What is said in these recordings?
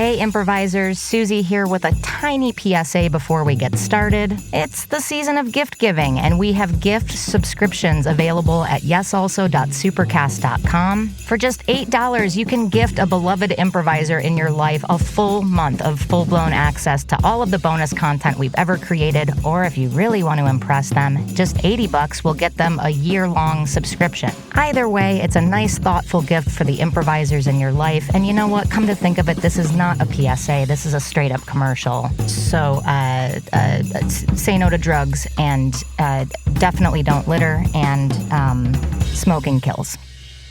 Hey improvisers, Suzi here with a tiny PSA before we get started. It's the season of gift giving, and we have gift subscriptions available at yesalso.supercast.com. For just $8, you can gift a beloved improviser in your life a full month of full-blown access to all of the bonus content we've ever created, or if you really want to impress them, just $80 will get them a year-long subscription. Either way, it's a nice, thoughtful gift for the improvisers in your life, and you know what? Come to think of it, this is not a PSA. This is a straight-up commercial. So, say no to drugs, and definitely don't litter, and smoking kills.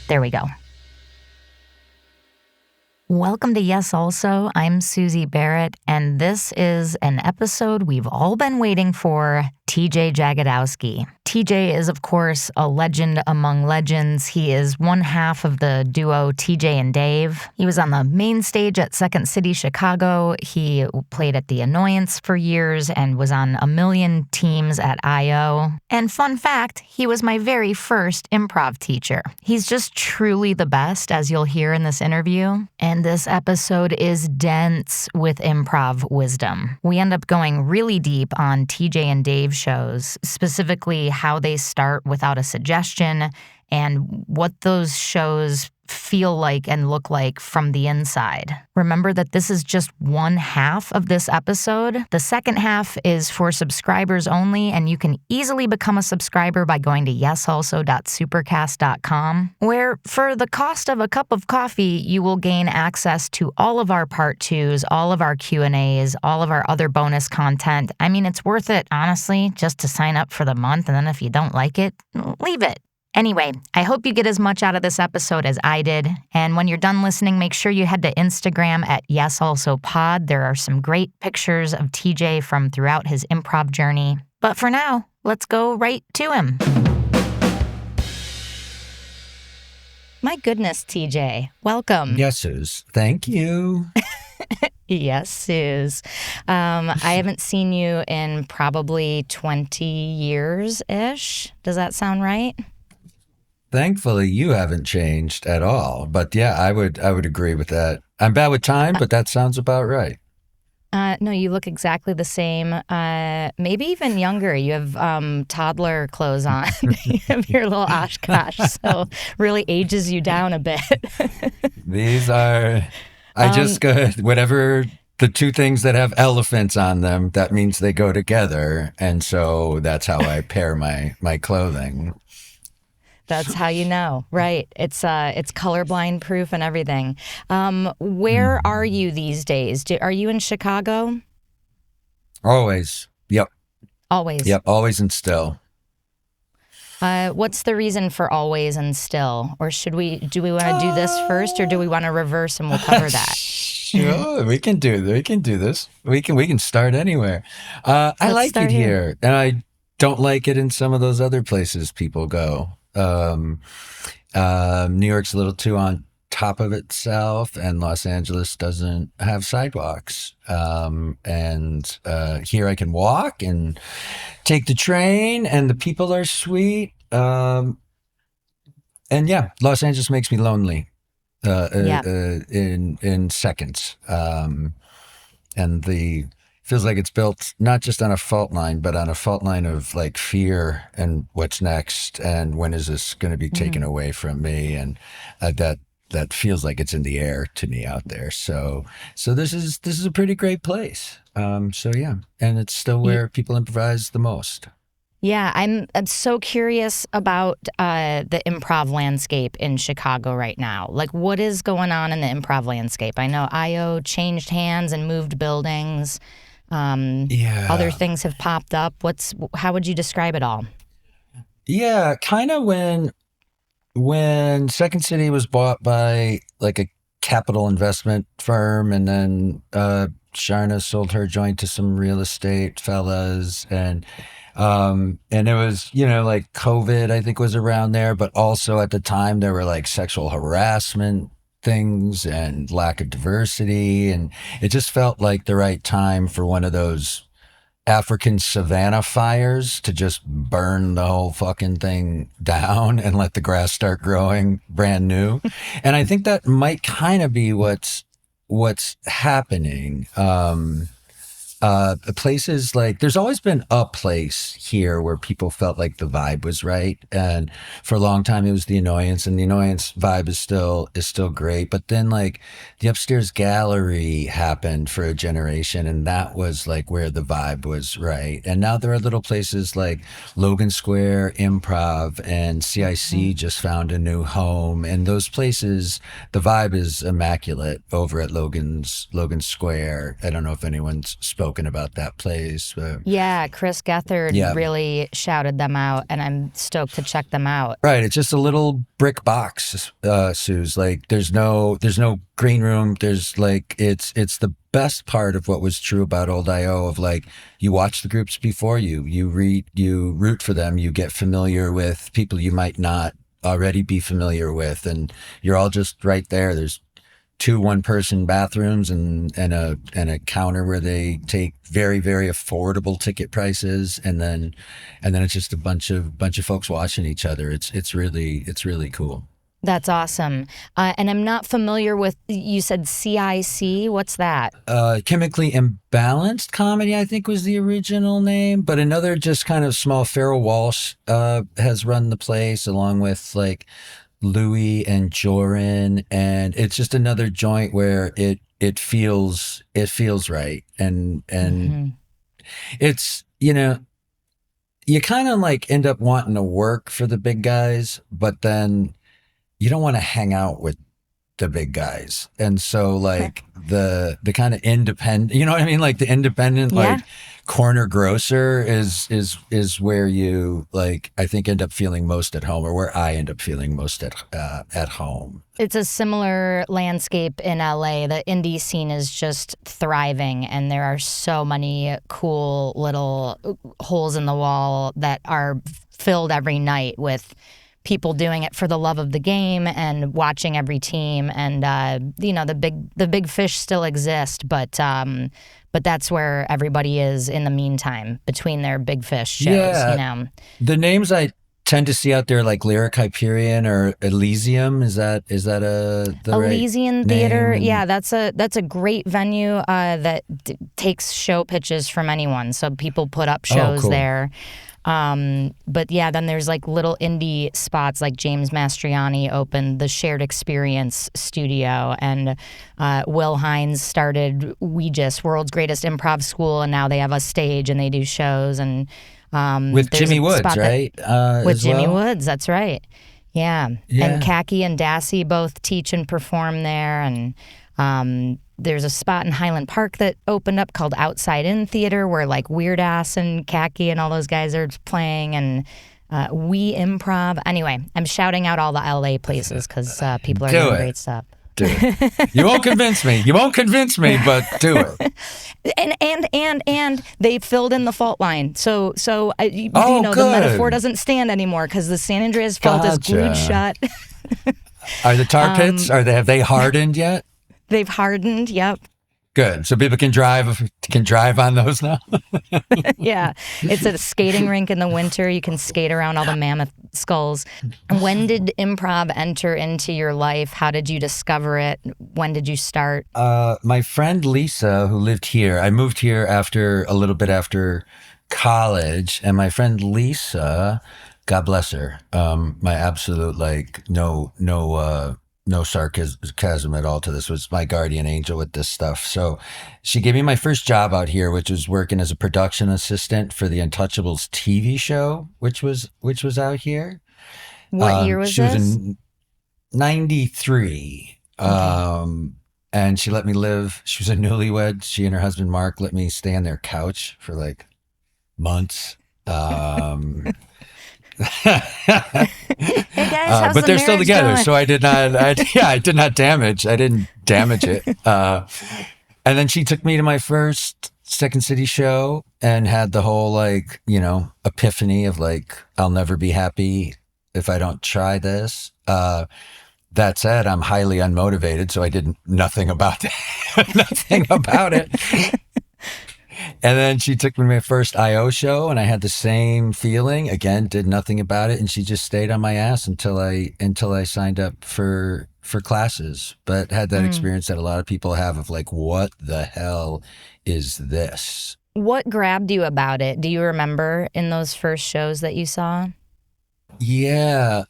There we go. Welcome to Yes Also. I'm Suzi Barrett, and this is an episode we've all been waiting for, TJ Jagodowski. TJ is, of course, a legend among legends. He is one half of the duo TJ and Dave. He was on the main stage at Second City, Chicago. He played at The Annoyance for years and was on a million teams at I.O. And fun fact, he was my very first improv teacher. He's just truly the best, as you'll hear in this interview. And this episode is dense with improv wisdom. We end up going really deep on TJ and Dave shows, specifically how they start without a suggestion and what those shows feel like and look like from the inside. Remember that this is just one half of this episode. The second half is for subscribers only, and you can easily become a subscriber by going to yesalso.supercast.com, where for the cost of a cup of coffee, you will gain access to all of our part twos, all of our Q&As, all of our other bonus content. I mean, it's worth it, honestly, just to sign up for the month, and then if you don't like it, leave it. Anyway, I hope you get as much out of this episode as I did. And when you're done listening, make sure you head to Instagram at YesAlsoPod. There are some great pictures of TJ from throughout his improv journey. But for now, let's go right to him. My goodness, TJ. Welcome. Yes, Suze. Thank you. Yes, Suze. I haven't seen you in probably 20 years-ish. Does that sound right? Thankfully, you haven't changed at all. But yeah, I would agree with that. I'm bad with time, but that sounds about right. No, you look exactly the same. Maybe even younger. You have toddler clothes on. You have your little Oshkosh, so really ages you down a bit. These are, I just go, whatever the two things that have elephants on them, that means they go together. And so that's how I pair my clothing. That's how you know, right? It's colorblind proof and everything. Where are you these days? Are you in Chicago? Always. Yep. Always. Yep. Always and still. What's the reason for always and still? Or do we want to do this first, or do we want to reverse and we'll cover that? Sure, we can do this. We can start anywhere. I like it here, and I don't like it in some of those other places people go. New York's a little too on top of itself, and Los Angeles doesn't have sidewalks. And here I can walk and take the train, and the people are sweet. And yeah, Los Angeles makes me lonely in seconds. And feels like it's built not just on a fault line, but on a fault line of like fear and what's next, and when is this going to be taken away from me, and that feels like it's in the air to me out there. So this is a pretty great place. So yeah, and it's still where people improvise the most. Yeah, I'm so curious about the improv landscape in Chicago right now. Like, what is going on in the improv landscape? I know I.O. changed hands and moved buildings. Other things have popped up. How would you describe it all? Yeah, kind of when Second City was bought by like a capital investment firm, and then Sharna sold her joint to some real estate fellas, and it was, like COVID, I think, was around there, but also at the time there were like sexual harassment things and lack of diversity, and it just felt like the right time for one of those African savanna fires to just burn the whole fucking thing down and let the grass start growing brand new. And I think that might kind of be what's what's happening. Places like there's always been a place here where people felt like the vibe was right, and for a long time it was the Annoyance, and the Annoyance vibe is still great. But then like the upstairs gallery happened for a generation, and that was like where the vibe was right. And now there are little places like Logan Square, Improv, and CIC just found a new home, and those places the vibe is immaculate over at Logan Square. I don't know if anyone's spoken about that place. Yeah, Chris Gethard really shouted them out, and I'm stoked to check them out. Right, it's just a little brick box, Suze. Like there's no green room. There's like it's the best part of what was true about Old IO of like you watch the groups before you read, you root for them, you get familiar with people you might not already be familiar with, and you're all just right there. There's 2 one-person bathrooms and a counter where they take very, very affordable ticket prices, and then it's just a bunch of folks watching each other. It's really cool. That's awesome. And I'm not familiar with, you said CIC. What's that? Chemically Imbalanced Comedy, I think was the original name, but another just kind of small, Farrell Walsh has run the place along with like Louis and Joran, and it's just another joint where it feels right, and it's, you know, you kind of like end up wanting to work for the big guys, but then you don't want to hang out with the big guys, and so like the kind of independent, you know what I mean, like the independent like corner grocer is where you like I think end up feeling most at home, or where I end up feeling most at home. It's a similar landscape in LA. The indie scene is just thriving, and there are so many cool little holes in the wall that are filled every night with people doing it for the love of the game and watching every team. And you know, the big fish still exist, but that's where everybody is in the meantime between their big fish shows. Yeah, you know, the names I tend to see out there like Lyric Hyperion or Elysium. Is that the Elysian right Theater? name? Yeah, that's a great venue that takes show pitches from anyone. So people put up shows cool. there. But yeah, then there's like little indie spots like James Mastriani opened the Shared Experience Studio, and Will Hines started World's Greatest Improv School, and now they have a stage and they do shows, and with Jimmy Woods, right? With Jimmy Woods, that's right. Yeah. And Kaki and Dassey both teach and perform there, and there's a spot in Highland Park that opened up called Outside In Theater where like Weird Ass and Kaki and all those guys are playing, and We Improv. Anyway, I'm shouting out all the LA places because people are doing great stuff. Do it. You won't convince me. You won't convince me, but do it. And they filled in the fault line. So you know, good. the metaphor doesn't stand anymore because the San Andreas Fault is glued shut. Are the tar pits? Have they hardened yet? They've hardened. Yep. Good. So people can drive on those now. Yeah, it's a skating rink in the winter. You can skate around all the mammoth skulls. When did improv enter into your life? How did you discover it? When did you start? My friend Lisa, who lived here, I moved here a little bit after college, and my friend Lisa, God bless her, my absolute like no sarcasm at all to this, was my guardian angel with this stuff. So she gave me my first job out here, which was working as a production assistant for the Untouchables TV show, which was out here. What year was she this? She was in 93. Okay. And she let me live. She was a newlywed. She and her husband, Mark, let me stay on their couch for like months. Hey guys, how's but they're still together, going? so I didn't damage it. And then she took me to my first Second City show and had the whole like, you know, epiphany of like, I'll never be happy if I don't try this. That said, I'm highly unmotivated, so I did nothing about it. And then she took me to my first IO show, and I had the same feeling. Again, did nothing about it, and she just stayed on my ass until I signed up for classes. But had that experience that a lot of people have of like, what the hell is this? What grabbed you about it? Do you remember in those first shows that you saw? Yeah,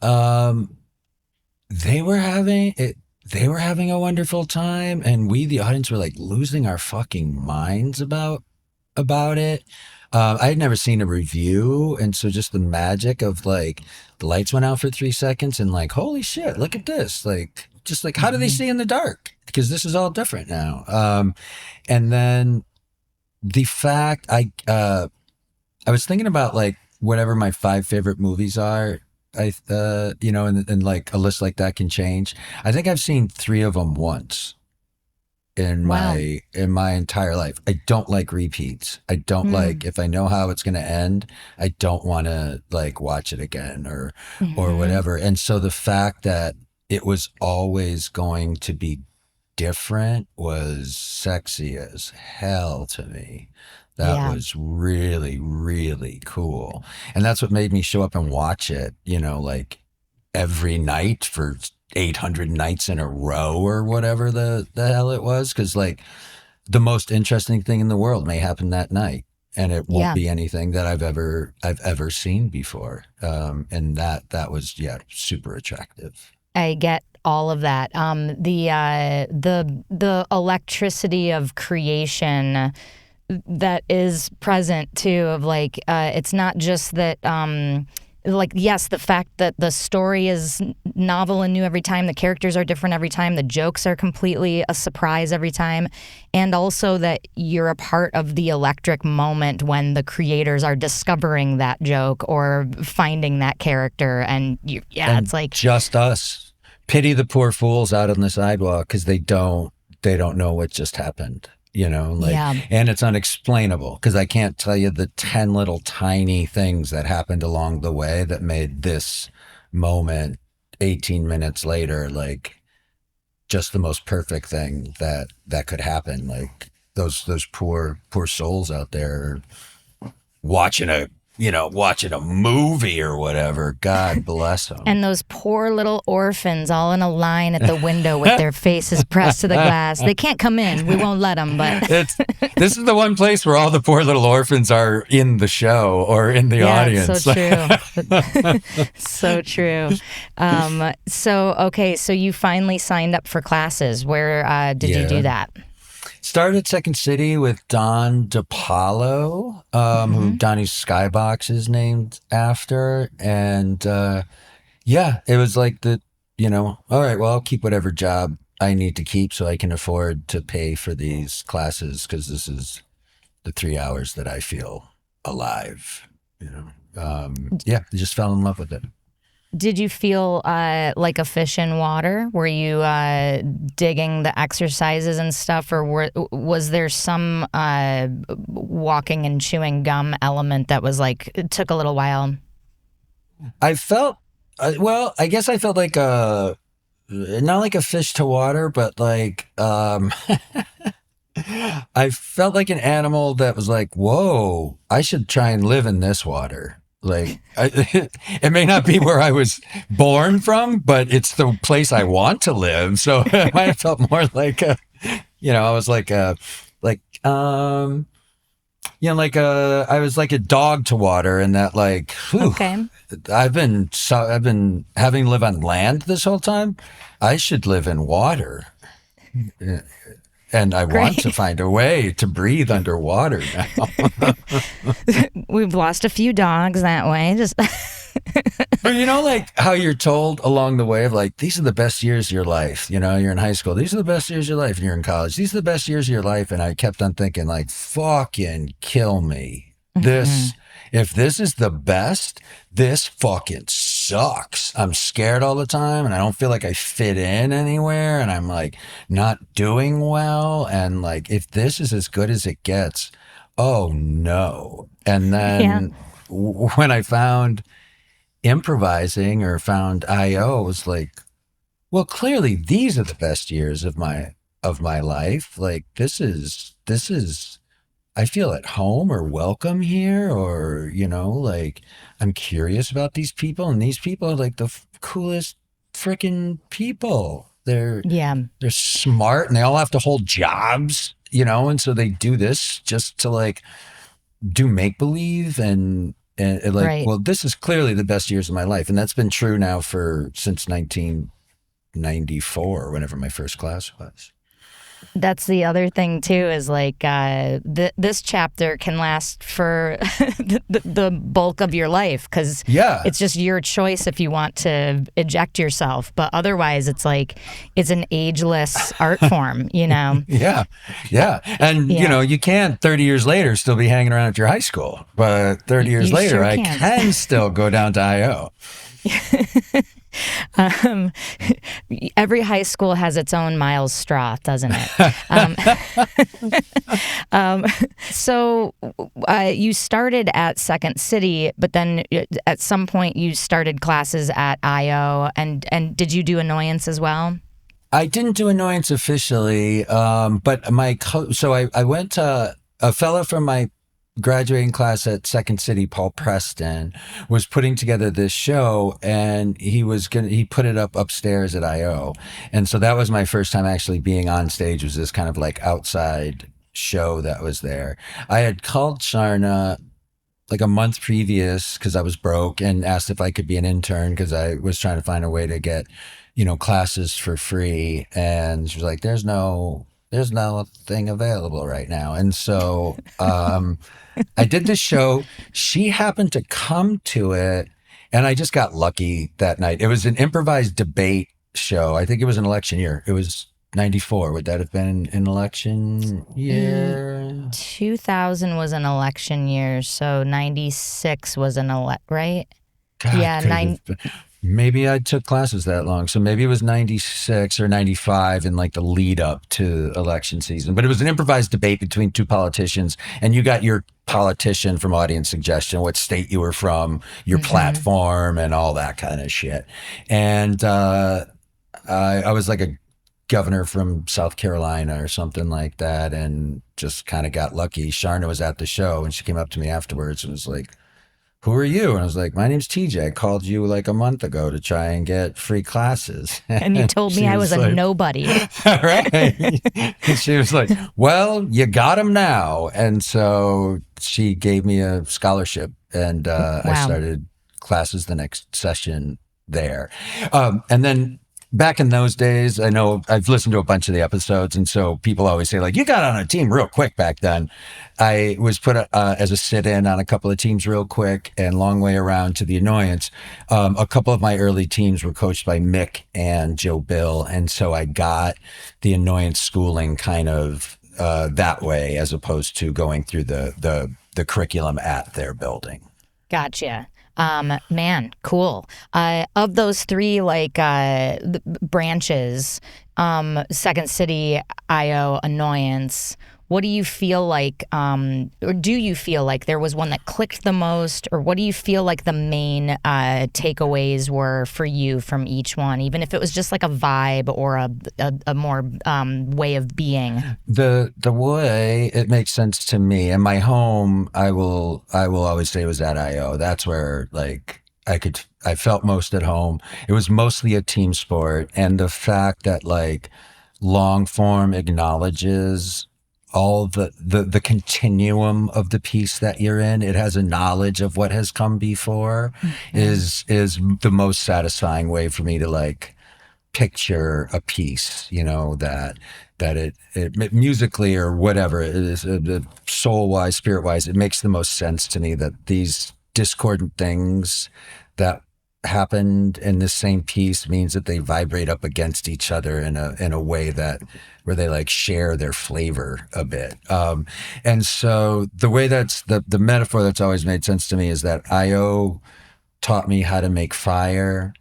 they were having it. They were having a wonderful time, and we, the audience, were like losing our fucking minds about it. I had never seen a review, and so just the magic of like the lights went out for 3 seconds, and like, holy shit, look at this! Like, just like, how do they see in the dark? Because this is all different now. And then the fact I was thinking about like whatever my 5 favorite movies are. And like a list like that can change. I think I've seen 3 of them once in Wow. my entire life. I don't like repeats. I don't like, if I know how it's going to end, I don't want to like watch it again or whatever. And so the fact that it was always going to be different was sexy as hell to me. That Yeah. was really, really cool. And that's what made me show up and watch it, like every night for 800 nights in a row or whatever the hell it was. Cause like the most interesting thing in the world may happen that night. And it won't Yeah. be anything that I've ever seen before. And that was, yeah, super attractive. I get all of that. The electricity of creation that is present too, of like it's not just that like, yes, the fact that the story is novel and new every time, the characters are different every time, the jokes are completely a surprise every time, and also that you're a part of the electric moment when the creators are discovering that joke or finding that character, and it's like just us. Pity the poor fools out on the sidewalk because they don't know what just happened. And it's unexplainable because I can't tell you the 10 little tiny things that happened along the way that made this moment 18 minutes later, like just the most perfect thing that could happen. Like those poor souls out there watching a movie or whatever. God bless them. And those poor little orphans all in a line at the window with their faces pressed to the glass. They can't come in. We won't let them, but... This is the one place where all the poor little orphans are in the show or in the audience. So true. So true. So you finally signed up for classes. Where did you do that? Started at Second City with Don DePaulo, who Donnie's Skybox is named after. And it was like all right, well, I'll keep whatever job I need to keep so I can afford to pay for these classes because this is the 3 hours that I feel alive. I just fell in love with it. Did you feel like a fish in water? Were you digging the exercises and stuff, or was there some walking and chewing gum element that was like, it took a little while? I felt, I guess I felt like not like a fish to water, but like, I felt like an animal that was like, whoa, I should try and live in this water. Like, it may not be where I was born from, but it's the place I want to live. So it might have felt more like, I was like, I was like a dog to water, and that like, whew, okay. I've been having to live on land this whole time. I should live in water. And I want to find a way to breathe underwater now. We've lost a few dogs that way. Just But like how you're told along the way of like, these are the best years of your life. You're in high school. These are the best years of your life. And you're in college. These are the best years of your life. And I kept on thinking like, fucking kill me. If this is the best, this fucking sucks. I'm scared all the time and I don't feel like I fit in anywhere and I'm like not doing well. And like, if this is as good as it gets, oh no. And then when I found improvising or found IO, it was like, well, clearly these are the best years of my life. Like this is I feel at home or welcome here, or, like I'm curious about these people, and these people are like the coolest freaking people. Yeah. They're smart, and they all have to hold jobs, and so they do this just to like do make believe and like, Right. well, this is clearly the best years of my life, and that's been true now since 1994, whenever my first class was. That's the other thing too, is like this chapter can last for the bulk of your life, because it's just your choice if you want to eject yourself. But otherwise, it's like it's an ageless art form, Yeah, and you can't 30 years later still be hanging around at your high school, but 30 years later, sure I can still go down to IO. Every high school has its own Miles Straw, doesn't it? So you started at Second City, but then at some point you started classes at IO, and did you do Annoyance as well? I didn't do Annoyance officially, but so I went to a fella from my graduating class at Second City, Paul Preston, was putting together this show, and he put it up upstairs at IO. And so that was my first time actually being on stage, was this kind of like outside show that was there. I had called Sharna like a month previous because I was broke, and asked if I could be an intern because I was trying to find a way to get, classes for free. And she was like, there's no thing available right now. And so I did this show. She happened to come to it, and I just got lucky that night. It was an improvised debate show. I think it was an election year. It was 94. Would that have been an election year? 2000 was an election year, so 96 was right? God, yeah, maybe I took classes that long. So maybe it was 96 or 95 in like the lead up to election season. But it was an improvised debate between two politicians, and you got your politician from audience suggestion, what state you were from, your platform, and all that kind of shit. And I was like a governor from South Carolina or something like that, and just kind of got lucky. Sharna was at the show, and she came up to me afterwards and was like, who are you? And I was like, my name's TJ. I called you like a month ago to try and get free classes. And you told me I was a nobody. Right. And she was like, well, you got him now. And so she gave me a scholarship, and I started classes the next session there. And then back in those days, I know I've listened to a bunch of the episodes, and so people always say like, you got on a team real quick back then. I was put as a sit-in on a couple of teams real quick, and long way around to the Annoyance. A couple of my early teams were coached by Mick and Joe Bill, and so I got the Annoyance schooling kind of that way, as opposed to going through the curriculum at their building. Gotcha. Man, cool. Of those three branches, Second City, IO, Annoyance, what do you feel like, or do you feel like there was one that clicked the most, or what do you feel like the main takeaways were for you from each one, even if it was just like a vibe or a more way of being? The way it makes sense to me, and my home, I will always say, was at IO. That's where like I felt most at home. It was mostly a team sport, and the fact that like long form acknowledges all the continuum of the piece that you're in. It has a knowledge of what has come before, is the most satisfying way for me to like picture a piece, that it musically or whatever it is, soul wise, spirit wise, it makes the most sense to me that these discordant things that happened in this same piece means that they vibrate up against each other in a way that where they like share their flavor a bit. And so the way that's the metaphor that's always made sense to me is that IO taught me how to make fire,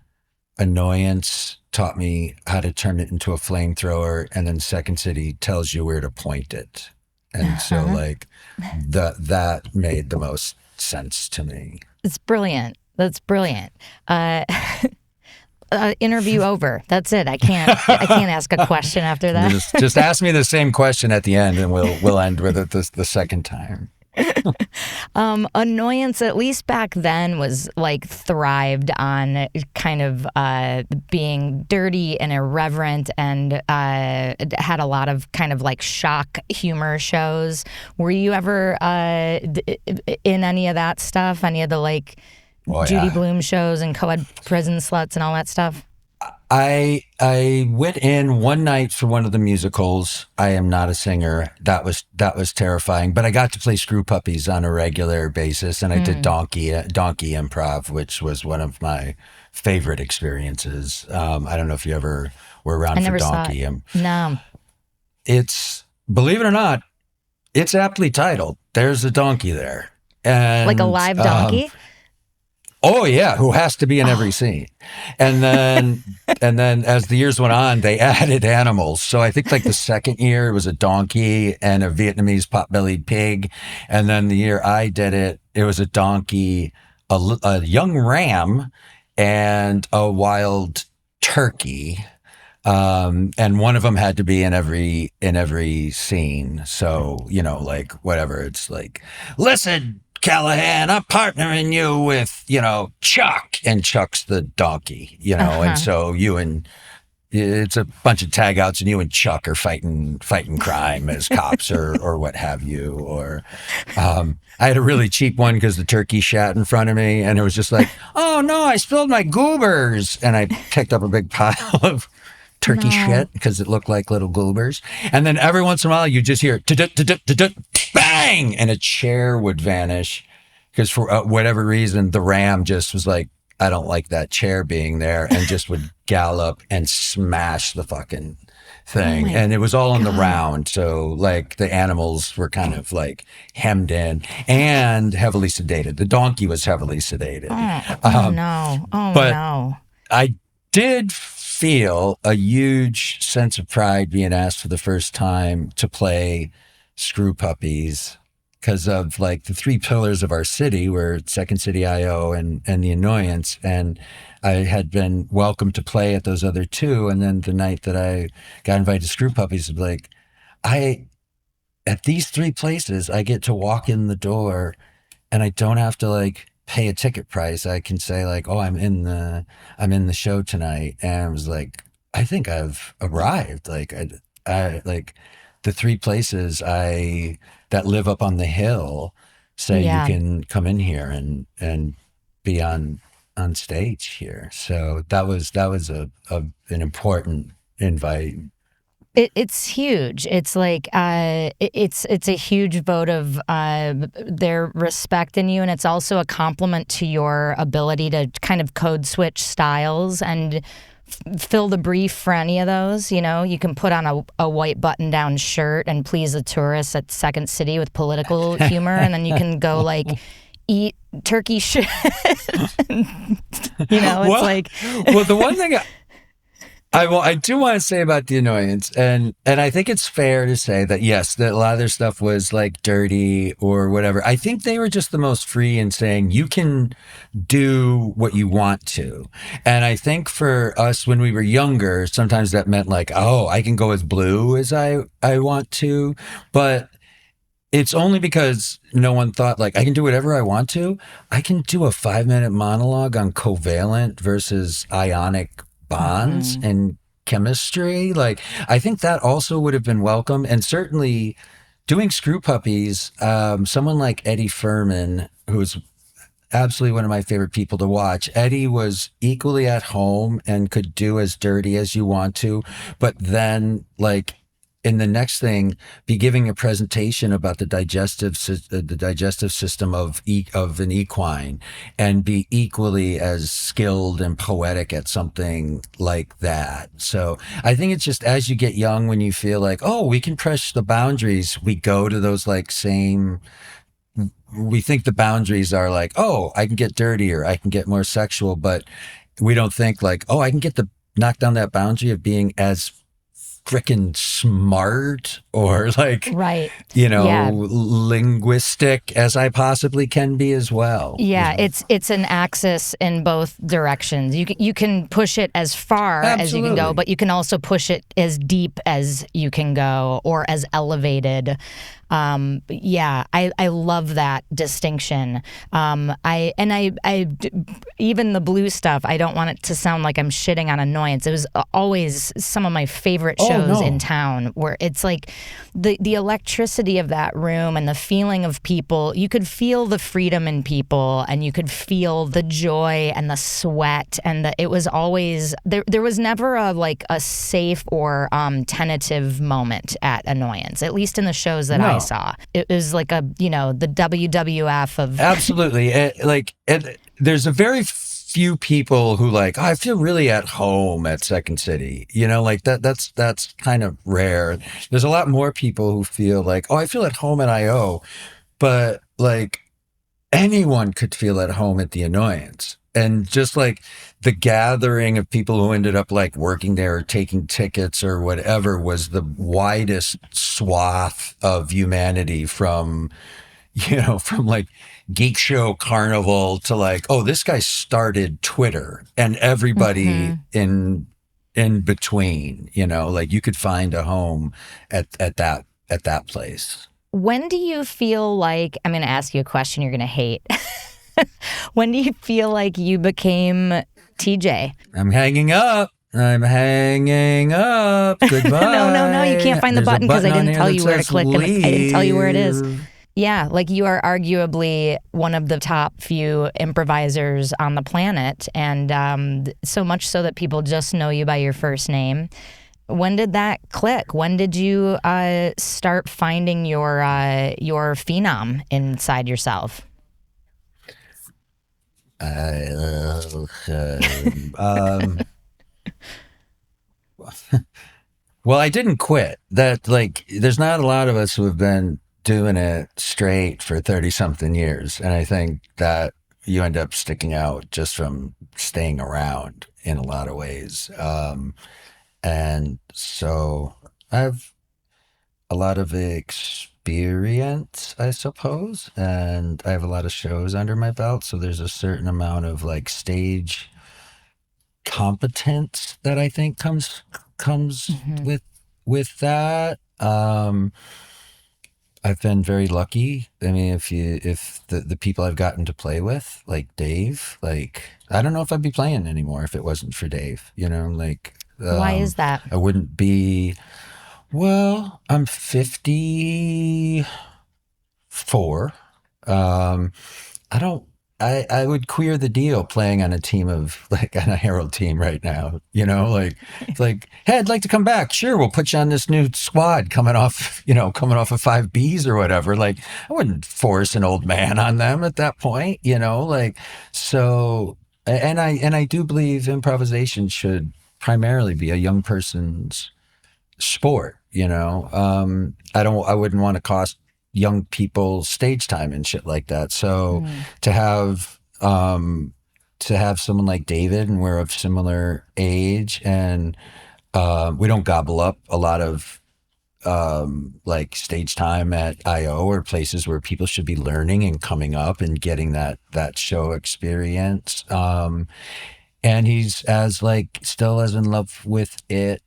Annoyance taught me how to turn it into a flamethrower, and then Second City tells you where to point it. And so like that made the most sense to me. It's brilliant. That's brilliant. interview over. That's it. I can't ask a question after that. Just ask me the same question at the end, and we'll end with it the second time. Annoyance, at least back then, was like thrived on kind of being dirty and irreverent, and had a lot of kind of like shock humor shows. Were you ever in any of that stuff? Any of the like Judy Blume shows and co-ed prison sluts and all that stuff? I went in one night for one of the musicals. I am not a singer. That was terrifying. But I got to play Screw Puppies on a regular basis, and I did donkey improv, which was one of my favorite experiences. I don't know if you ever were around for donkey. No. It's, believe it or not, it's aptly titled. There's a donkey there, and like a live donkey. Oh yeah, who has to be in every scene. And then as the years went on, they added animals. So I think like the second year it was a donkey and a Vietnamese pot-bellied pig. And then the year I did it, it was a donkey, a young ram, and a wild turkey. And one of them had to be in every scene. So, like whatever, it's like, listen, Callahan, I'm partnering you with, Chuck, and Chuck's the donkey, and so it's a bunch of tag outs, and you and Chuck are fighting crime as cops or what have you. Or I had a really cheap one because the turkey shat in front of me, and it was just like, oh no, I spilled my goobers, and I picked up a big pile of turkey shit because it looked like little goobers. And then every once in a while you just hear bang, and a chair would vanish because for whatever reason the ram just was like, I don't like that chair being there, and just would gallop and smash the fucking thing. And it was all on the round, so like the animals were kind of like hemmed in and heavily sedated. The donkey was heavily sedated. But I did feel a huge sense of pride being asked for the first time to play Screw Puppies, because of like the three pillars of our city were Second City IO and The Annoyance. And I had been welcome to play at those other two. And then the night that I got invited to Screw Puppies, was like, at these three places, I get to walk in the door and I don't have to like pay a ticket price. I can say like, oh, I'm in the show tonight. And I was like, I think I've arrived. Like I like the three places that live up on the hill say you can come in here and be on stage here. So that was an important invite. It's huge. It's like it's a huge vote of their respect in you, and it's also a compliment to your ability to kind of code switch styles and fill the brief for any of those. You can put on a white button-down shirt and please the tourists at Second City with political humor, and then you can go like eat turkey shit. It's like well, the one thing I do want to say about The Annoyance, and I think it's fair to say that yes, that a lot of their stuff was like dirty or whatever. I think they were just the most free in saying you can do what you want to. And I think for us when we were younger, sometimes that meant like, oh, I can go as blue as I want to. But it's only because no one thought like I can do whatever I want to. I can do a 5-minute monologue on covalent versus ionic bonds and chemistry. Like I think that also would have been welcome. And certainly doing Screw Puppies, someone like Eddie Furman, who's absolutely one of my favorite people to watch. Eddie was equally at home and could do as dirty as you want to, but then like in the next thing, be giving a presentation about the digestive system of an equine, and be equally as skilled and poetic at something like that. So I think it's just as you get young, when you feel like, oh, we can push the boundaries, we go to those like same. We think the boundaries are like, oh, I can get dirtier, I can get more sexual, but we don't think like, oh, I can knock down that boundary of being as frickin' smart or like, Right. linguistic as I possibly can be as well. Yeah, it's an axis in both directions. You can push it as far as you can go, but you can also push it as deep as you can go or as elevated. I love that distinction. Even the blue stuff, I don't want it to sound like I'm shitting on Annoyance. It was always some of my favorite shows in town, where it's like the electricity of that room and the feeling of people. You could feel the freedom in people, and you could feel the joy and the sweat, and it was always there was never a safe or tentative moment at Annoyance, at least in the shows that I saw. It was like the WWF of absolutely. There's a very few people who I feel really at home at Second City. That's kind of rare. There's a lot more people who feel like, I feel at home at IO, but anyone could feel at home at the Annoyance. And just the gathering of people who ended up working there or taking tickets or whatever was the widest swath of humanity from Geek Show Carnival to this guy started Twitter, and everybody in between, you could find a home at that place. When do you feel like, I'm going to ask you a question you're going to hate. When do you feel like you became TJ? I'm hanging up. Goodbye. No. You can't find the button because I didn't tell you where to click. And I didn't tell you where it is. Yeah, you are arguably one of the top few improvisers on the planet. And so much so that people just know you by your first name. When did that click? When did you start finding your phenom inside yourself? Well, I didn't quit. There's not a lot of us who have been doing it straight for 30-something years. And I think that you end up sticking out just from staying around in a lot of ways. And so I have a lot of experience, I suppose, and I have a lot of shows under my belt. So there's a certain amount of stage competence that I think comes with that. I've been very lucky. I mean, if the people I've gotten to play with, like Dave, I don't know if I'd be playing anymore if it wasn't for Dave. Why is that? I wouldn't be. Well, I'm 54. I would queer the deal playing on a team of on a Herald team right now, it's hey, I'd like to come back. Sure. We'll put you on this new squad coming off of 5Bs or whatever. I wouldn't force an old man on them at that point, so, and I do believe improvisation should primarily be a young person's sport, I wouldn't want to cost young people stage time and shit like that. So to have someone like David, and we're of similar age, and we don't gobble up a lot of stage time at IO or places where people should be learning and coming up and getting that show experience. And he's as still as in love with it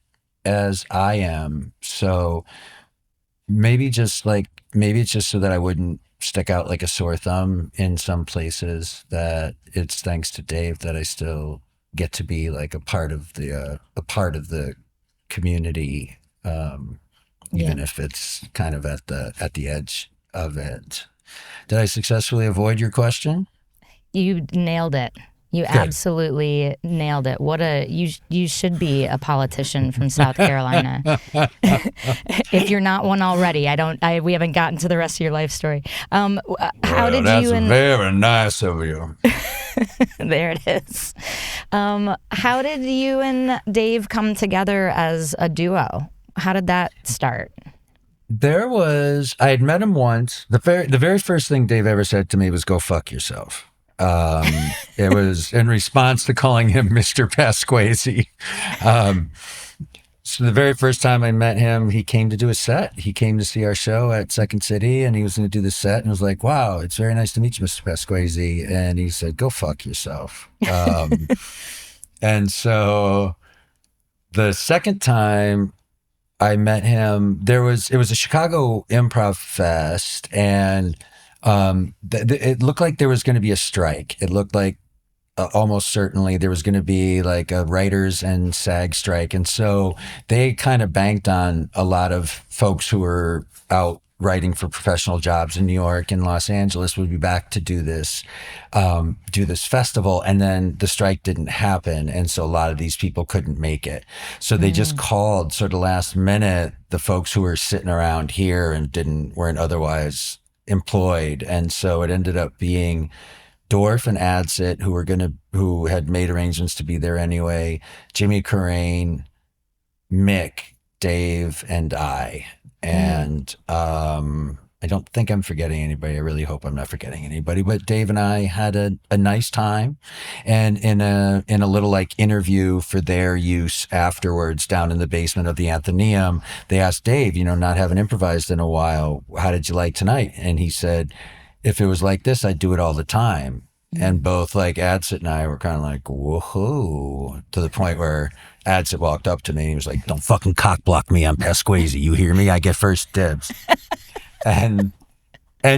as I am. So maybe it's just so that I wouldn't stick out like a sore thumb in some places, that it's thanks to Dave that I still get to be a part of the community, even if it's kind of at the edge of it. Did I successfully avoid your question? You nailed it. You Good. Absolutely nailed it. You should be a politician from South Carolina. If you're not one already. We haven't gotten to the rest of your life story. That's very nice of you. There it is. How did you and Dave come together as a duo? How did that start? I had met him once. The very first thing Dave ever said to me was, "Go fuck yourself." It was in response to calling him Mr. Pasquesi. So the very first time I met him, he came to do a set. He came to see our show at Second City, and he was going to do the set. And I was like, "Wow, it's very nice to meet you, Mr. Pasquazi." And he said, "Go fuck yourself." And so the second time I met him, it was a Chicago Improv Fest, and it looked like there was going to be a strike. It looked like almost certainly there was going to be like a writers and SAG strike. And so they kind of banked on a lot of folks who were out writing for professional jobs in New York and Los Angeles would be back to do this festival. And then the strike didn't happen. And so a lot of these people couldn't make it. So they just called sort of last minute the folks who were sitting around here and weren't otherwise employed. And so it ended up being Dorf and Adsit, who had made arrangements to be there anyway, Jimmy Carrane, Mick, Dave, and I. And I don't think I'm forgetting anybody. I really hope I'm not forgetting anybody. But Dave and I had a nice time, and in a little like interview for their use afterwards, down in the basement of the Athenaeum, they asked Dave, not having improvised in a while, how did you like tonight? And he said, if it was like this, I'd do it all the time. And both like Adsit and I were kind of like, woohoo, to the point where Adsit walked up to me and he was like, don't fucking cock block me. I'm Pasquazi. You hear me? I get first dibs. and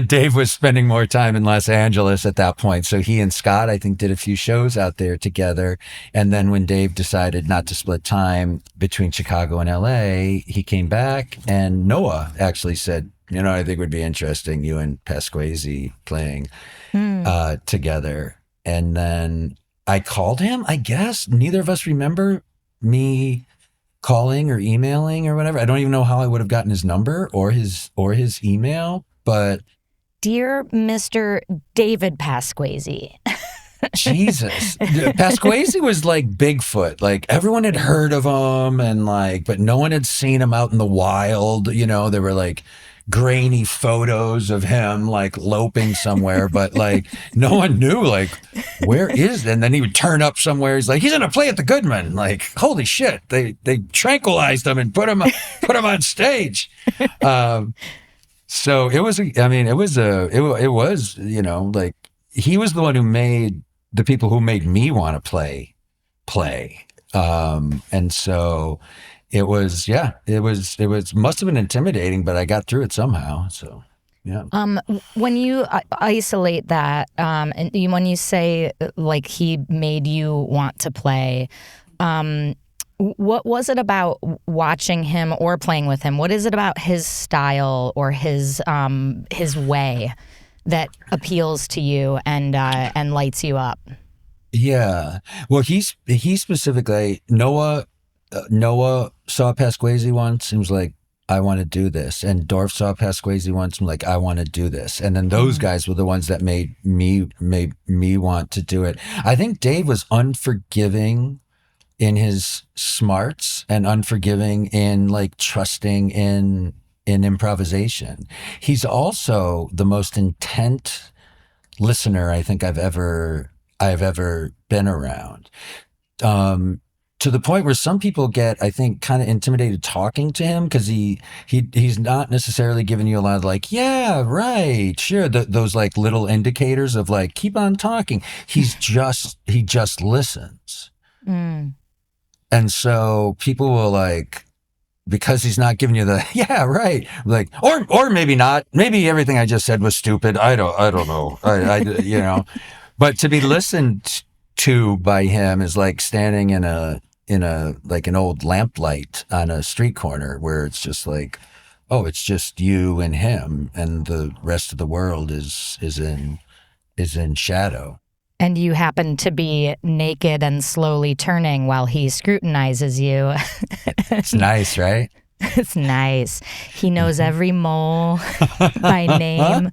Dave was spending more time in Los Angeles at that point. So he and Scott, I think, did a few shows out there together. And then when Dave decided not to split time between Chicago and LA, he came back, and Noah actually said, I think would be interesting, you and Pasquazi playing together. And then I called him, I guess. Neither of us remember me calling or emailing or whatever. I don't even know how I would have gotten his number or his email, but Dear Mr. David Pasquazi. Jesus. Pasquazi was like Bigfoot. Like everyone had heard of him but no one had seen him out in the wild. There were like grainy photos of him like loping somewhere, but like no one knew like where is it? And then he would turn up somewhere. He's like, he's in a play at the Goodman. Like, holy shit. They tranquilized him and put him on stage. So it was like he was the one who made the people who made me want to play. And so it was must have been intimidating, but I got through it somehow. So, yeah. When you isolate that, and when you say like he made you want to play, what was it about watching him or playing with him? What is it about his style or his way that appeals to you and lights you up? Yeah. Well, he specifically, Noah saw Pasquazi once and was like, I want to do this. And Dorf saw Pasquazi once and was like, I want to do this. And then those guys were the ones that made me want to do it. I think Dave was unforgiving in his smarts and unforgiving in like trusting in improvisation. He's also the most intent listener I think I've ever been around. To the point where some people get, I think, kind of intimidated talking to him because he's not necessarily giving you a lot of like, yeah, right, sure, those like little indicators of like, keep on talking. He just listens. And so people will like, because he's not giving you the, yeah, right, like, or maybe not, maybe everything I just said was stupid. I don't know. But to be listened to by him is like standing in a like an old lamplight on a street corner where it's just like, oh, it's just you and him, and the rest of the world is in shadow. And you happen to be naked and slowly turning while he scrutinizes you. It's nice, right? It's nice. He knows every mole by name.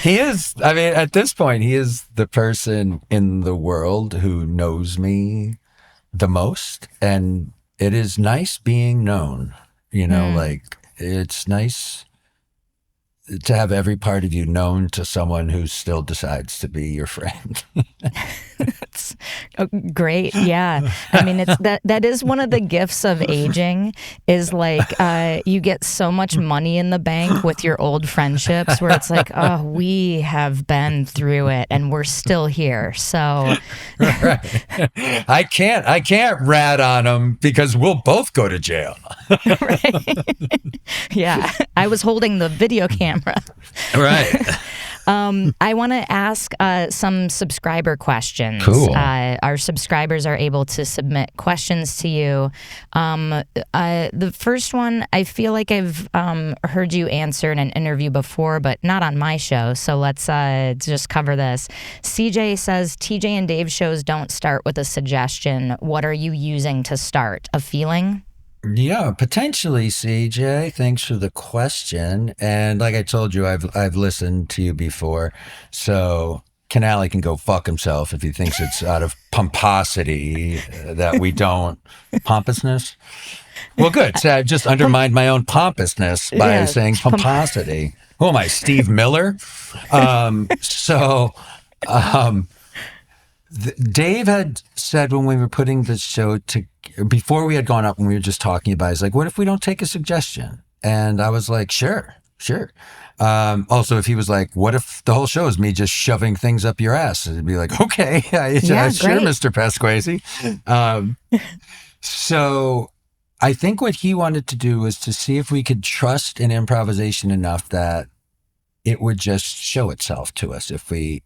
He is, I mean, at this point, he is the person in the world who knows me the most. And it is nice being known, like it's nice to have every part of you known to someone who still decides to be your friend. It's That's great. Yeah. I mean, that is one of the gifts of aging is like you get so much money in the bank with your old friendships where it's like, oh, we have been through it and we're still here. So right. I can't rat on them because we'll both go to jail. Right. Yeah. I was holding the video camera. Right. I want to ask some subscriber questions. Cool. Our subscribers are able to submit questions to you. The first one, I feel like I've heard you answer in an interview before, but not on my show. So let's just cover this. CJ says, TJ and Dave's shows don't start with a suggestion. What are you using to start? A feeling? Yeah, potentially, CJ. Thanks for the question. And like I told you, I've listened to you before, so Canale can go fuck himself if he thinks it's out of pomposity that we don't pompousness. Well, good. So I've just undermined my own pompousness by saying pomposity. Who am I, Steve Miller? Dave had said when we were putting the show before we had gone up and we were just talking about it, he's like, what if we don't take a suggestion? And I was like, sure. Also, if he was like, what if the whole show is me just shoving things up your ass? It'd be like, okay, sure, Mr. Pasquazi. So I think what he wanted to do was to see if we could trust in improvisation enough that it would just show itself to us if we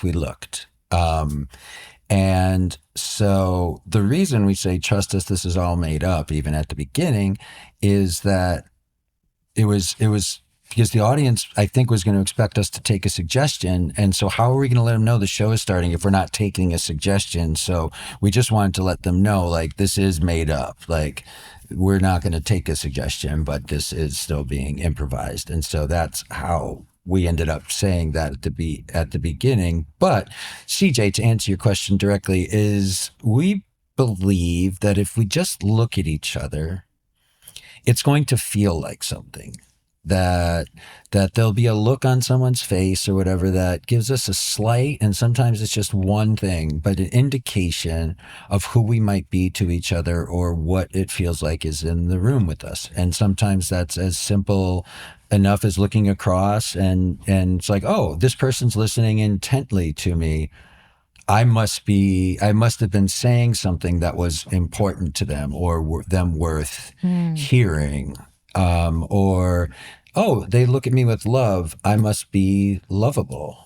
looked. And so the reason we say, trust us, this is all made up, even at the beginning, is that it was because the audience, I think, was going to expect us to take a suggestion. And so how are we going to let them know the show is starting if we're not taking a suggestion? So we just wanted to let them know, like, this is made up. Like, we're not going to take a suggestion, but this is still being improvised. And so that's how we ended up saying that at the beginning. But CJ, to answer your question directly, is we believe that if we just look at each other, it's going to feel like something. That there'll be a look on someone's face or whatever that gives us a slight, and sometimes it's just one thing, but an indication of who we might be to each other or what it feels like is in the room with us. And sometimes that's as simple enough as looking across and it's like, oh, this person's listening intently to me. I must have been saying something that was important to them or them worth hearing. Or, oh, they look at me with love. I must be lovable.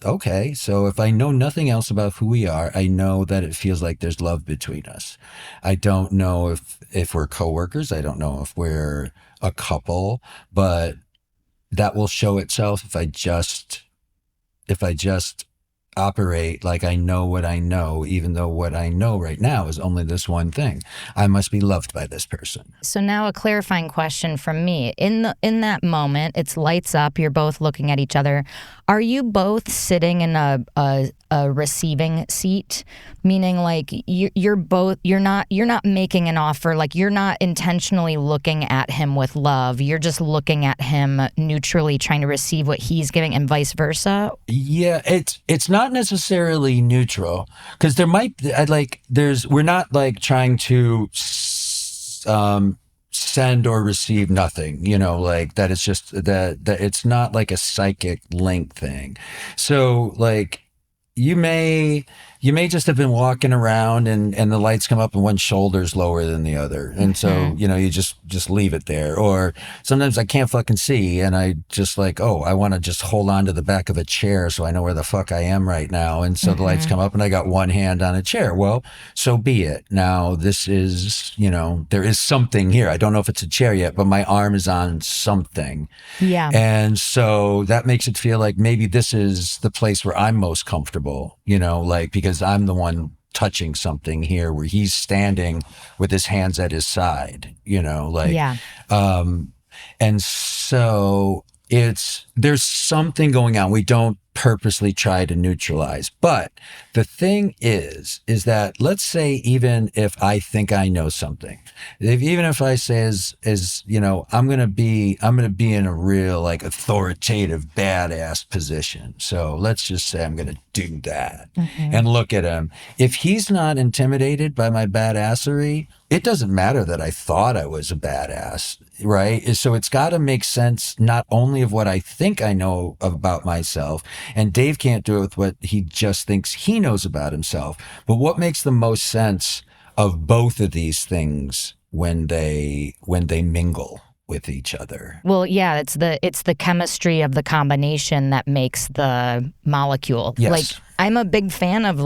Okay. So if I know nothing else about who we are, I know that it feels like there's love between us. I don't know if we're coworkers. I don't know if we're a couple, but that will show itself if I just operate like I know what I know, even though what I know right now is only this one thing. I must be loved by this person. So now a clarifying question from me. In that moment, it's lights up, you're both looking at each other. Are you both sitting in a receiving seat? Meaning like you're not making an offer, like you're not intentionally looking at him with love. You're just looking at him neutrally trying to receive what he's giving and vice versa. Yeah, it's not necessarily neutral because there might we're not like trying to send or receive nothing, like that. It's just that it's not like a psychic link thing. So like you may just have been walking around and the lights come up and one shoulder's lower than the other. And so, you just leave it there. Or sometimes I can't fucking see and I just like, oh, I want to just hold on to the back of a chair so I know where the fuck I am right now. And so the lights come up and I got one hand on a chair. Well, so be it. Now this is, there is something here. I don't know if it's a chair yet, but my arm is on something. Yeah. And so that makes it feel like maybe this is the place where I'm most comfortable, because I'm the one touching something here where he's standing with his hands at his side, Yeah. And so there's something going on. We don't purposely try to neutralize. But the thing is that let's say even if I think I know something, even if I say I'm gonna be in a real like authoritative badass position. So let's just say I'm gonna do that and look at him. If he's not intimidated by my badassery, it doesn't matter that I thought I was a badass, right? So it's got to make sense not only of what I think I know about myself, and Dave can't do it with what he just thinks he knows about himself, but what makes the most sense of both of these things when they mingle with each other. Well, yeah, it's the chemistry of the combination that makes the molecule. Yes. Like, I'm a big fan of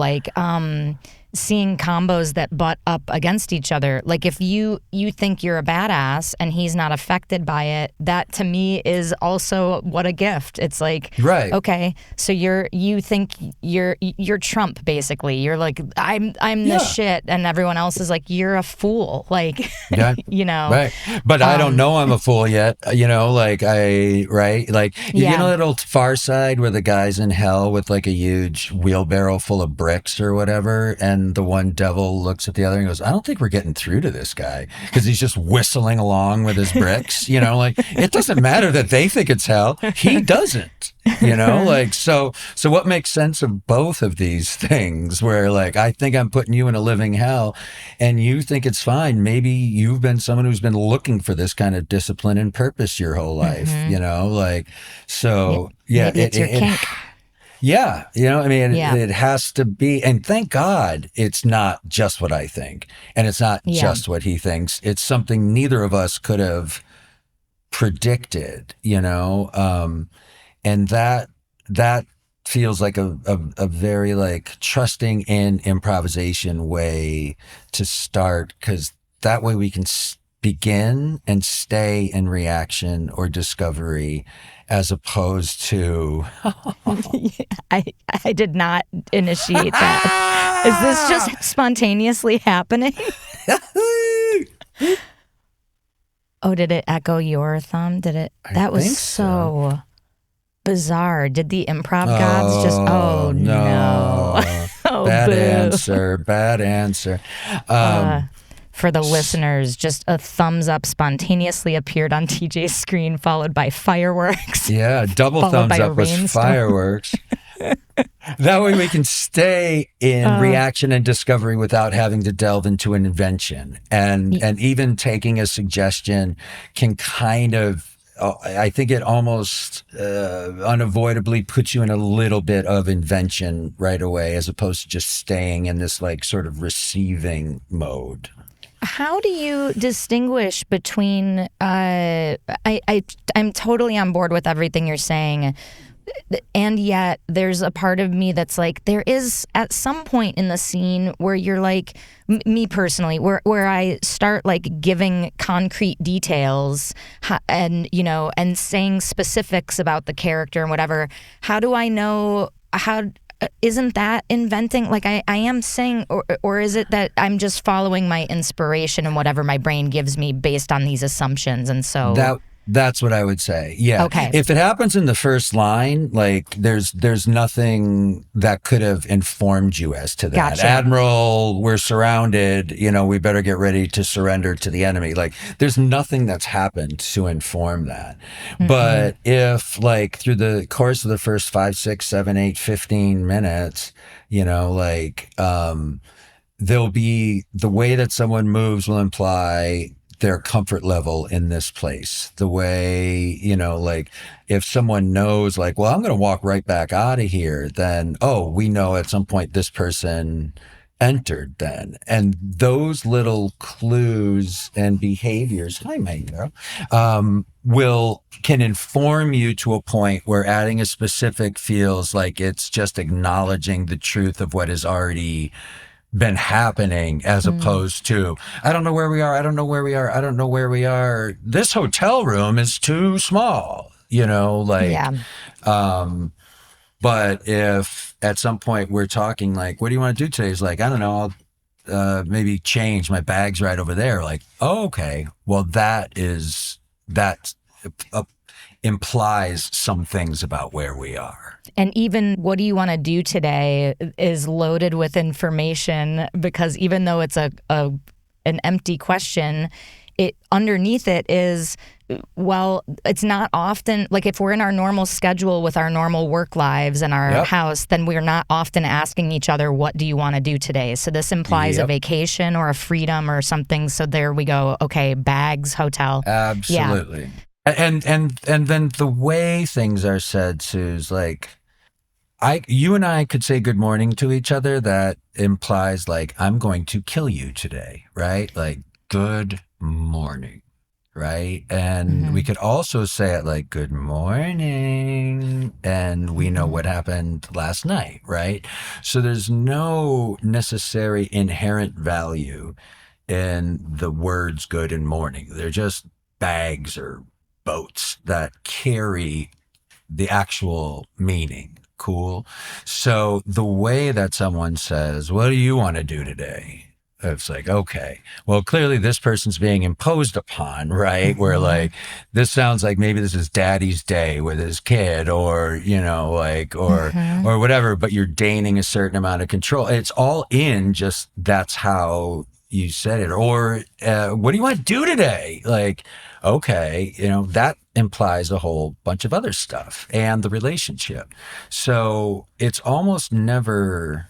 seeing combos that butt up against each other. Like if you think you're a badass and he's not affected by it, that to me is also what a gift. It's like, right. Okay, so you think you're Trump basically. You're like, I'm the shit, and everyone else is like, you're a fool. Like, yeah. Right. But I don't know I'm a fool yet. You know that old Far Side where the guy's in hell with like a huge wheelbarrow full of bricks or whatever, and the one devil looks at the other and goes, I don't think we're getting through to this guy because he's just whistling along with his bricks. It doesn't matter that they think it's hell. He doesn't. So what makes sense of both of these things where like I think I'm putting you in a living hell and you think it's fine. Maybe you've been someone who's been looking for this kind of discipline and purpose your whole life, Maybe it's your kink. Yeah, it has to be, and thank God it's not just what I think, and it's not just what he thinks. It's something neither of us could have predicted, and that feels like a very like trusting in improvisation way to start, because that way we can begin and stay in reaction or discovery, as opposed to I did not initiate that. Is this just spontaneously happening? Oh, did it echo your thumb? Did it? That was so bizarre. Did the improv gods just? Oh no! Oh, bad boo. Bad answer. For the listeners, just a thumbs up spontaneously appeared on TJ's screen, followed by fireworks. Yeah, double thumbs up was fireworks. That way we can stay in reaction and discovery without having to delve into an invention. And even taking a suggestion can kind of, I think it almost unavoidably puts you in a little bit of invention right away, as opposed to just staying in this like sort of receiving mode. How do you distinguish between, I'm totally on board with everything you're saying, and yet there's a part of me that's like, there is at some point in the scene where you're like, me personally, where I start like giving concrete details and saying specifics about the character and whatever. How do I know isn't that inventing? Like I am saying, or is it that I'm just following my inspiration and whatever my brain gives me based on these assumptions? And so that's what I would say. Yeah. Okay. If it happens in the first line, like there's nothing that could have informed you as to that. Gotcha. Admiral, we're surrounded, we better get ready to surrender to the enemy. Like there's nothing that's happened to inform that. Mm-hmm. But if like through the course of the first 5, 6, 7, 8, 15 minutes, there'll be the way that someone moves will imply their comfort level in this place. The way, if someone knows like, well, I'm going to walk right back out of here, then, we know at some point this person entered then. And those little clues and behaviors, hi, Mango, can inform you to a point where adding a specific feels like it's just acknowledging the truth of what has already been happening, as opposed to, I don't know where we are. I don't know where we are. I don't know where we are. This hotel room is too small, but if at some point we're talking like, what do you want to do today? It's like, I don't know, I'll maybe change, my bag's right over there. Like, okay, well that's implies some things about where we are. And even what do you want to do today is loaded with information, because even though it's an empty question, it underneath it is, well, it's not often, like if we're in our normal schedule with our normal work lives and our house, then we're not often asking each other, what do you want to do today? So this implies a vacation or a freedom or something. So there we go. Okay, bags, hotel. Absolutely. Yeah. And then the way things are said, Suze, like you and I could say good morning to each other. That implies like, I'm going to kill you today, right? Like, good morning, right? And we could also say it like, good morning, and we know what happened last night, right? So there's no necessary inherent value in the words good and morning. They're just bags or boats that carry the actual meaning. Cool. So the way that someone says, what do you want to do today? It's like, okay, well, clearly this person's being imposed upon, right? Where like, this sounds like maybe this is daddy's day with his kid, or, you know, like, or whatever, but you're gaining a certain amount of control. It's all in just, that's how you said it. Or what do you want to do today? Like, okay, you know, that implies a whole bunch of other stuff and the relationship. So it's almost never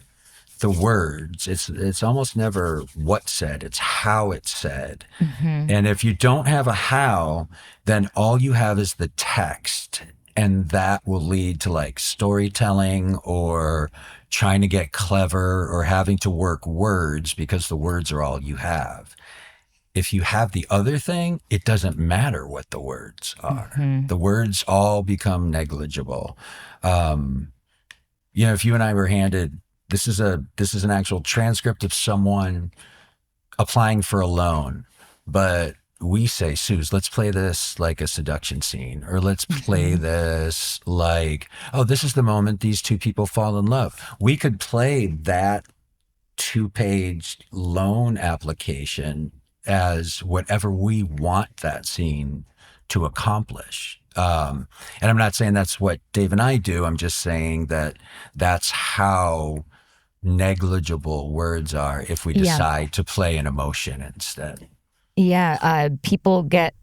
the words, it's almost never what's said, it's how it's said. And if you don't have a how, then all you have is the text, and that will lead to like storytelling or trying to get clever or having to work words because the words are all you have. If you have the other thing, it doesn't matter what the words are. The words all become negligible. You know, if you and I were handed, this is an actual transcript of someone applying for a loan, but we say, Suze, let's play this like a seduction scene, or let's play this like, oh, this is the moment these two people fall in love. We could play that 2-page loan application as whatever we want that scene to accomplish. And I'm not saying that's what Dave and I do. I'm just saying that that's how negligible words are if we decide to play an emotion instead. Yeah, people get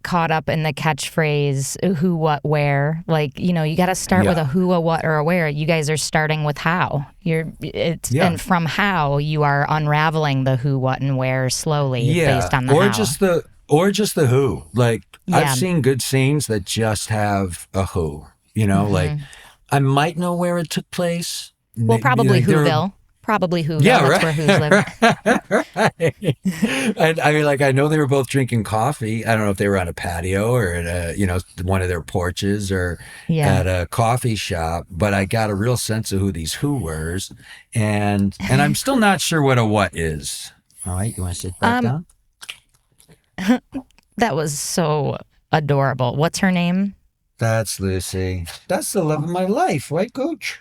caught up in the catchphrase who, what, where. Like, you know, you got to start with a who, a what, or a where. You guys are starting with how. And from how you are unraveling the who, what, and where slowly based on the how. Or just the who. Like, I've seen good scenes that just have a who. You know, like I might know where it took place. Well, probably Whoville. Probably Whoville. Yeah, that's right. Where Who's live. And I mean, like, I know they were both drinking coffee. I don't know if they were on a patio or at one of their porches or at a coffee shop, but I got a real sense of who these who were's. And I'm still not sure what a what is. All right, you want to sit back down? That was so adorable. What's her name? That's Lucy. That's the love of my life, right, Coach?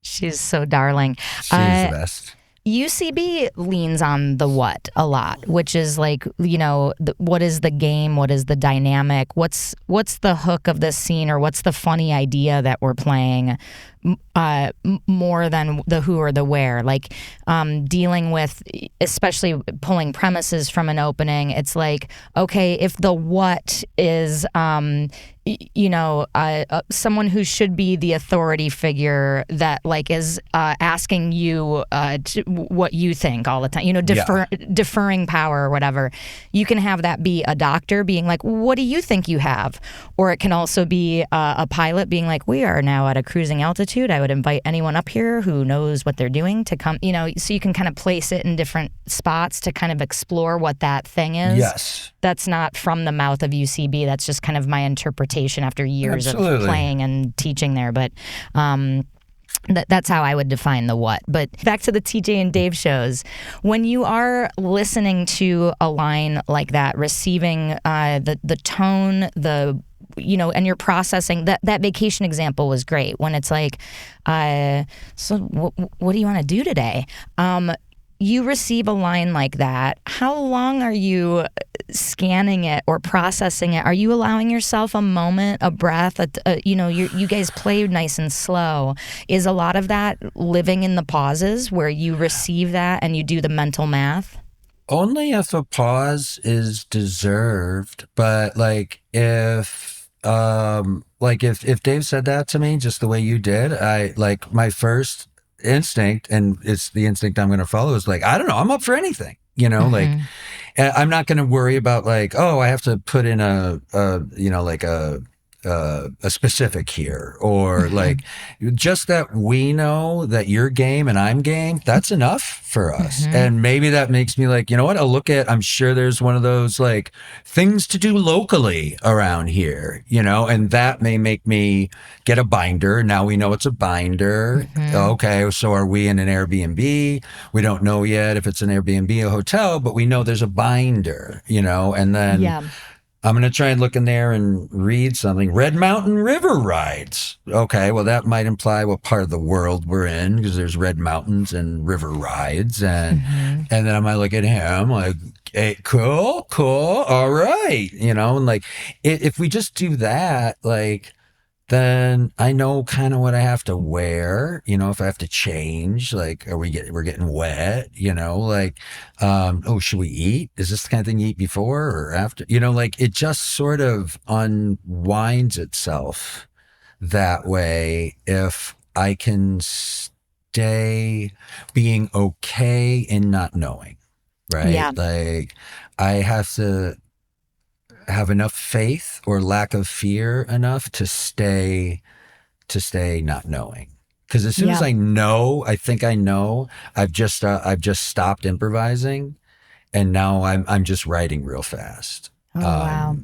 She's so darling. She's the best. UCB leans on the what a lot, which is like, you know, what is the game? What is the dynamic? What's the hook of this scene, or what's the funny idea that we're playing? More than the who or the where. Like dealing with, especially pulling premises from an opening, it's like, okay, if the what is someone who should be the authority figure that like is asking you what you think all the time, you know, deferring power or whatever. You can have that be a doctor being like, what do you think you have? Or it can also be a pilot being like, we are now at a cruising altitude. I would invite anyone up here who knows what they're doing to come, you know, so you can kind of place it in different spots to kind of explore what that thing is. Yes. That's not from the mouth of UCB. That's just kind of my interpretation after years of playing and teaching there. But that's how I would define the what. But back to the TJ and Dave shows. When you are listening to a line like that, receiving the tone, and you're processing that vacation example was great when it's like, so what do you want to do today? you receive a line like that. How long are you scanning it or processing it? Are you allowing yourself a moment, a breath? You guys play nice and slow. Is a lot of that living in the pauses where you receive that and you do the mental math? Only if a pause is deserved, but like if Dave said that to me just the way you did, I like my first instinct, and it's the instinct I'm going to follow, is like, I don't know, I'm up for anything, like I'm not going to worry about like, oh, I have to put in a specific here, or like just that we know that you're game and I'm game. That's enough for us. And maybe that makes me like, you know what? I'm sure there's one of those like things to do locally around here, and that may make me get a binder. Now we know it's a binder. Okay. So are we in an Airbnb? We don't know yet if it's an Airbnb, a hotel, but we know there's a binder, and then I'm going to try and look in there and read something. Red Mountain River rides. Okay, well, that might imply what part of the world we're in, because there's red mountains and river rides. And then I might look at him like, hey, cool, all right. And like, if we just do that, like, then I know kind of what I have to wear, if I have to change, like, we're getting wet, like, oh, should we eat? Is this the kind of thing you eat before or after? Like it just sort of unwinds itself that way if I can stay being okay in not knowing, right? Yeah. Like I have to have enough faith or lack of fear enough to stay not knowing, because as soon as I know, I think I know, I've just stopped improvising, and now I'm just writing real fast. Wow.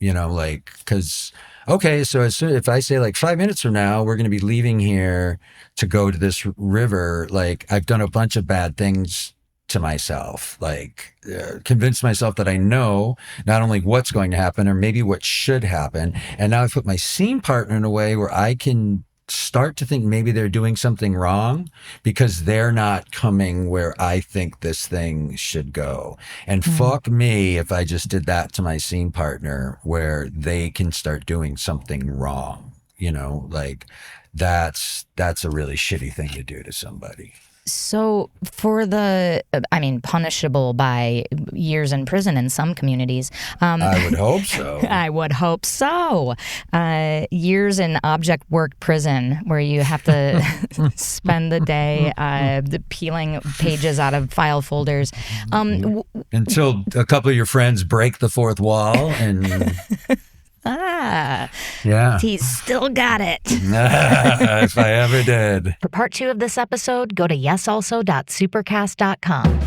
Like, because okay, so if I say like 5 minutes from now we're going to be leaving here to go to this river, like I've done a bunch of bad things to myself, like convince myself that I know not only what's going to happen or maybe what should happen. And now I've put my scene partner in a way where I can start to think maybe they're doing something wrong because they're not coming where I think this thing should go. And fuck me if I just did that to my scene partner where they can start doing something wrong, like that's a really shitty thing to do to somebody. So for punishable by years in prison in some communities. I would hope so. I would hope so. Years in object work prison where you have to spend the day peeling pages out of file folders. Until a couple of your friends break the fourth wall and... yeah. He's still got it. If I ever did. For part 2 of this episode, go to yesalso.supercast.com.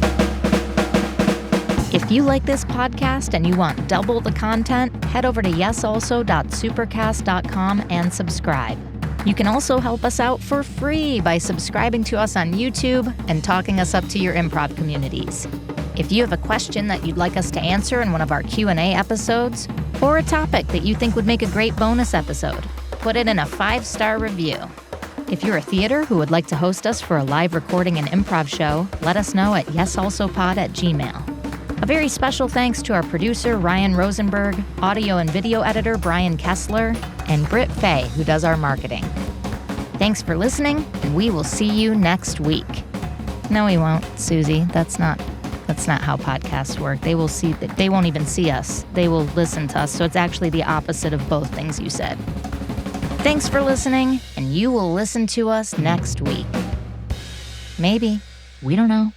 If you like this podcast and you want double the content, head over to yesalso.supercast.com and subscribe. You can also help us out for free by subscribing to us on YouTube and talking us up to your improv communities. If you have a question that you'd like us to answer in one of our Q&A episodes, or a topic that you think would make a great bonus episode, put it in a 5-star review. If you're a theater who would like to host us for a live recording and improv show, let us know at yesalsopod@gmail.com. A very special thanks to our producer, Ryan Rosenberg, audio and video editor, Brian Kessler, and Britt Faye, who does our marketing. Thanks for listening, and we will see you next week. No, we won't, Suzi. That's not how podcasts work. They won't even see us. They will listen to us. So it's actually the opposite of both things you said. Thanks for listening, and you will listen to us next week. Maybe. We don't know.